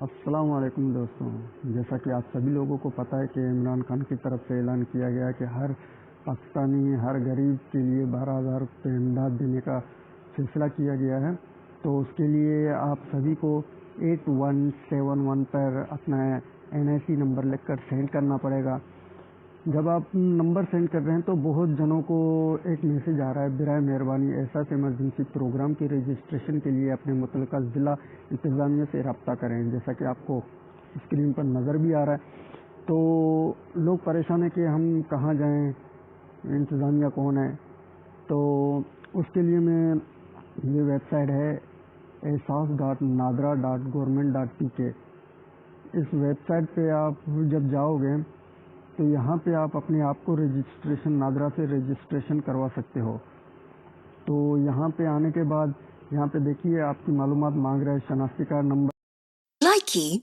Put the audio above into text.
السلام علیکم دوستوں، جیسا کہ آپ سبھی لوگوں کو پتہ ہے کہ عمران خان کی طرف سے اعلان کیا گیا کہ ہر پاکستانی ہر غریب کے لیے 12,000 روپے امداد دینے کا فیصلہ کیا گیا ہے۔ تو اس کے لیے آپ سبھی کو 8171 پر اپنا NIC نمبر لکھ کر سینڈ کرنا پڑے گا۔ جب آپ نمبر سینڈ کر رہے ہیں تو بہت جنوں کو ایک میسج آ رہا ہے، برائے مہربانی ایسا ایمرجنسی پروگرام کی رجسٹریشن کے لیے اپنے متعلقہ ضلع انتظامیہ سے رابطہ کریں، جیسا کہ آپ کو اسکرین پر نظر بھی آ رہا ہے۔ تو لوگ پریشان ہیں کہ ہم کہاں جائیں، انتظامیہ کون ہے؟ تو اس کے لیے میں یہ ویب سائٹ ہے eehsas.nadra.government.pk۔ اس ویب سائٹ پہ آپ جب جاؤ گے تو یہاں پہ آپ اپنے آپ کو نادرا سے رجسٹریشن کروا سکتے ہو۔ تو یہاں پہ آنے کے بعد یہاں پہ دیکھیے آپ کی معلومات مانگ رہا ہے، شناختی کارڈ نمبر Likey